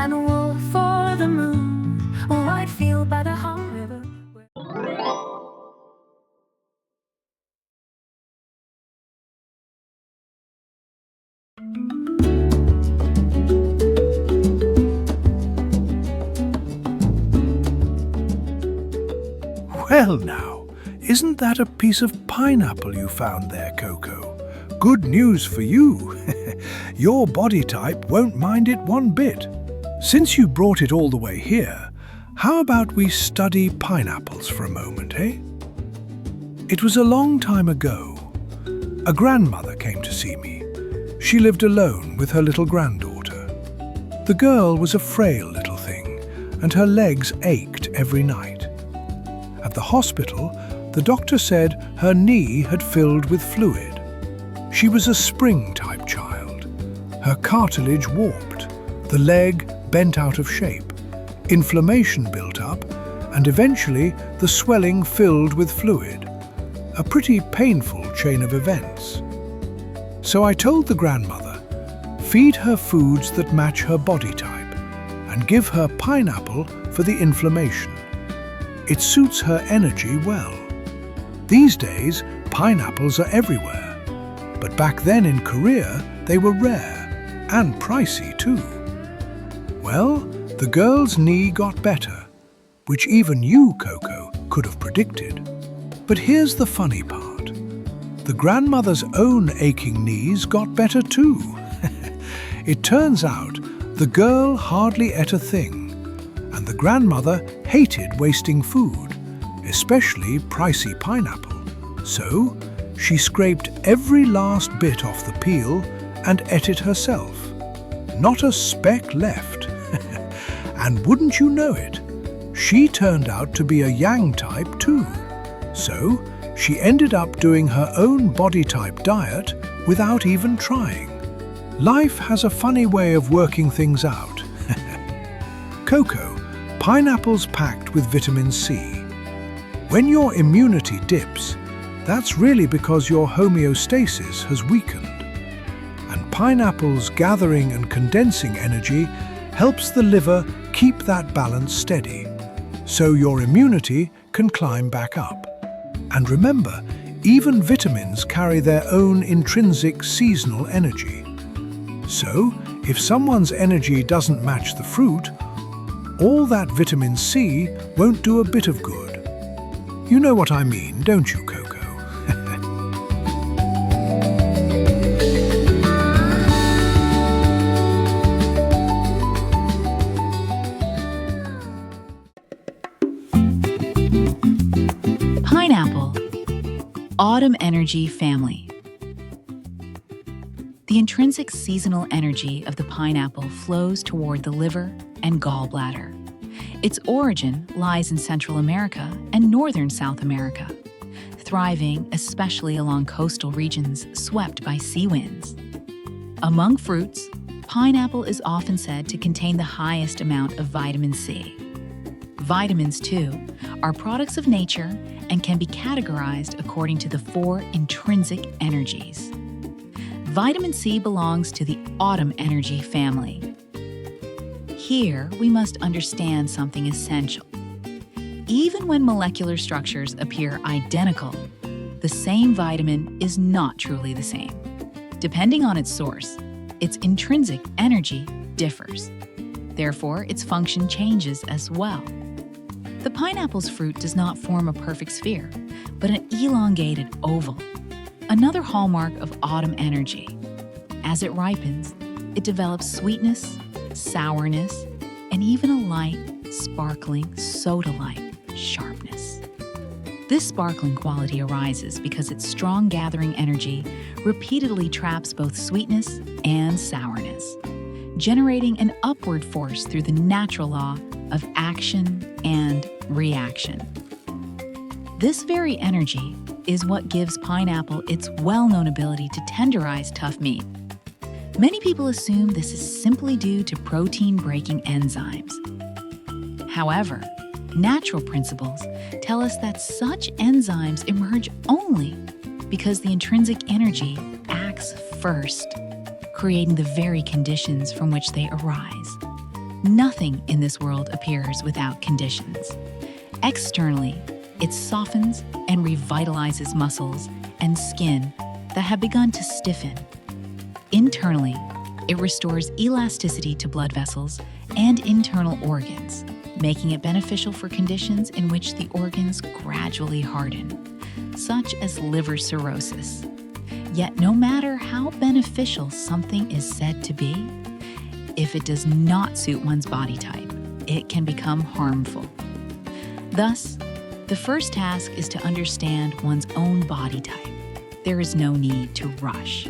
and wool for the moon, a wide field by the Hum River. Well now, isn't that a piece of pineapple you found there, Coco? Good news for you. Your body type won't mind it one bit. Since you brought it all the way here, how about we study pineapples for a moment, eh? It was a long time ago. A grandmother came to see me. She lived alone with her little granddaughter. The girl was a frail little thing, and her legs ached every night. At the hospital, the doctor said her knee had filled with fluid. She was a spring-type child. Her cartilage warped, the leg bent out of shape, inflammation built up, and eventually the swelling filled with fluid. A pretty painful chain of events. So I told the grandmother, feed her foods that match her body type, and give her pineapple for the inflammation. It suits her energy well. These days, pineapples are everywhere. But back then in Korea, they were rare and pricey too. Well, the girl's knee got better, which even you, Coco, could have predicted. But here's the funny part. The grandmother's own aching knees got better too. It turns out the girl hardly ate a thing, and the grandmother hated wasting food, especially pricey pineapple. So, she scraped every last bit off the peel and ate it herself. Not a speck left. And wouldn't you know it, she turned out to be a yang type too. So, she ended up doing her own body type diet without even trying. Life has a funny way of working things out. Coco, pineapples packed with vitamin C. When your immunity dips, that's really because your homeostasis has weakened. And pineapple's gathering and condensing energy helps the liver keep that balance steady, so your immunity can climb back up. And remember, even vitamins carry their own intrinsic seasonal energy. So, if someone's energy doesn't match the fruit, all that vitamin C won't do a bit of good. You know what I mean, don't you, Coco? Pineapple, autumn energy family. The intrinsic seasonal energy of the pineapple flows toward the liver and gallbladder. Its origin lies in Central America and northern South America, thriving especially along coastal regions swept by sea winds. Among fruits, pineapple is often said to contain the highest amount of vitamin C. Vitamins, too, are products of nature and can be categorized according to the 4 intrinsic energies. Vitamin C belongs to the autumn energy family. Here, we must understand something essential. Even when molecular structures appear identical, the same vitamin is not truly the same. Depending on its source, its intrinsic energy differs. Therefore, its function changes as well. The pineapple's fruit does not form a perfect sphere, but an elongated oval, another hallmark of autumn energy. As it ripens, it develops sweetness, sourness, and even a light, sparkling, soda-like sharpness. This sparkling quality arises because its strong gathering energy repeatedly traps both sweetness and sourness, generating an upward force through the natural law of action and reaction. This very energy is what gives pineapple its well-known ability to tenderize tough meat. Many people assume this is simply due to protein-breaking enzymes. However, natural principles tell us that such enzymes emerge only because the intrinsic energy acts first, creating the very conditions from which they arise. Nothing in this world appears without conditions. Externally, it softens and revitalizes muscles and skin that have begun to stiffen. Internally, it restores elasticity to blood vessels and internal organs, making it beneficial for conditions in which the organs gradually harden, such as liver cirrhosis. Yet no matter how beneficial something is said to be, if it does not suit one's body type, it can become harmful. Thus, the first task is to understand one's own body type. There is no need to rush.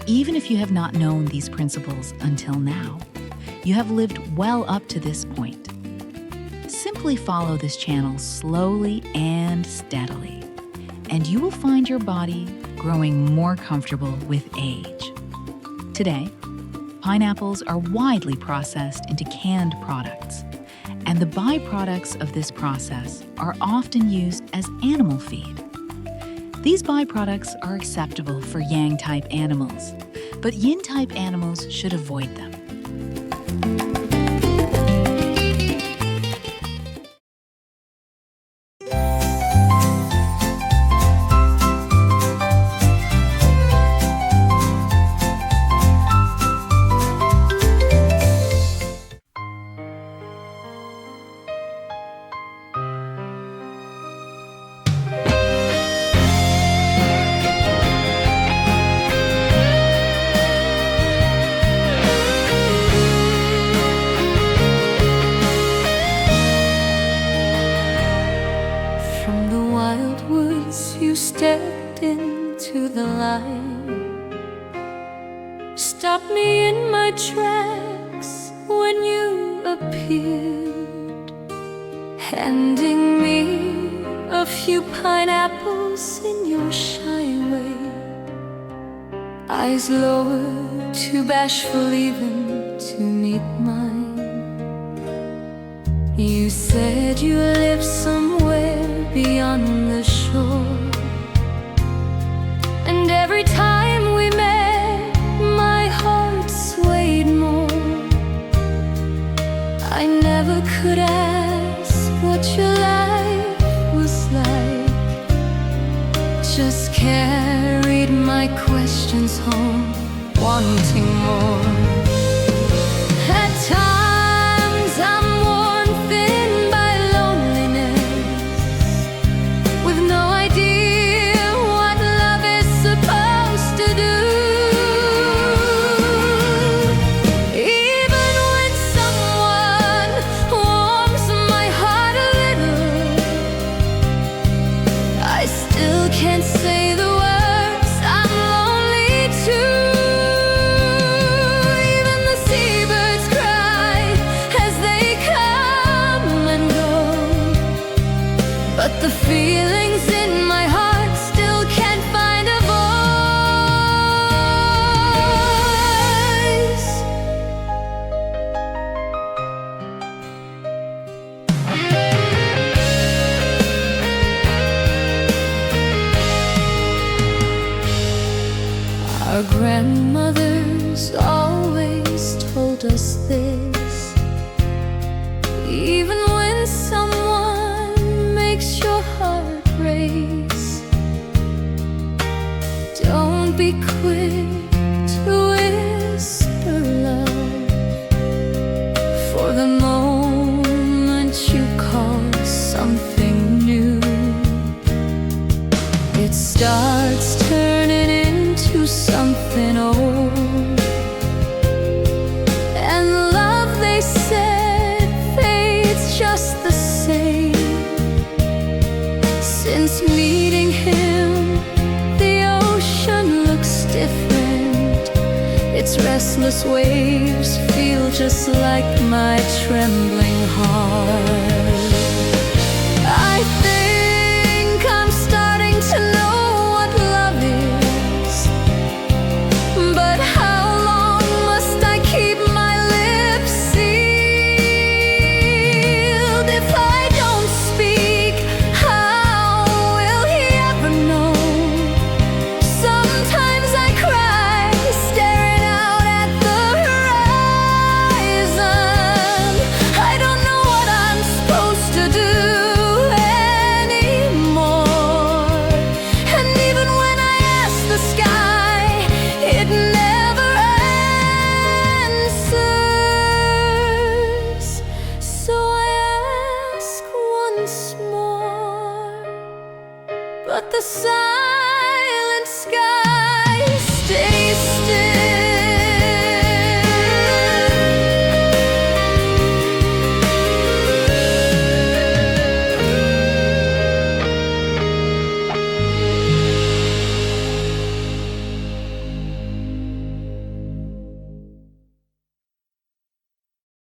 Even if you have not known these principles until now, you have lived well up to this point. Simply follow this channel slowly and steadily, and you will find your body growing more comfortable with age. Today, pineapples are widely processed into canned products, and the byproducts of this process are often used as animal feed. These byproducts are acceptable for yang-type animals, but yin-type animals should avoid them. You stepped into the light, stopped me in my tracks when you appeared, handing me a few pineapples in your shy way, eyes lowered, too bashful even to meet mine. You said you lived somewhere beyond the shore, and every time we met, my heart swayed more. I never could ask what your life was like, just carried my questions home, wanting more. At times I'm worn thin by loneliness, with no idea what love is supposed to do. Even when someone warms my heart a little, I still can't say the words, I'm lonely too. Even the seabirds cry as they come and go, but the feelings in my heart still can't find a voice. Our grandmothers always told us this: even when someone makes your heart race, don't be quick to whisper love, for the moment you call something new, it starts turning into something old. And the love they said fades just the same. Since meeting him, the ocean looks different. Its restless waves feel just like my trembling heart. I think I'm starting to know what love is, but how long must I keep my lips sealed? If I don't speak, how will he ever know? Sometimes I cry, staring out at the horizon. but the silent sky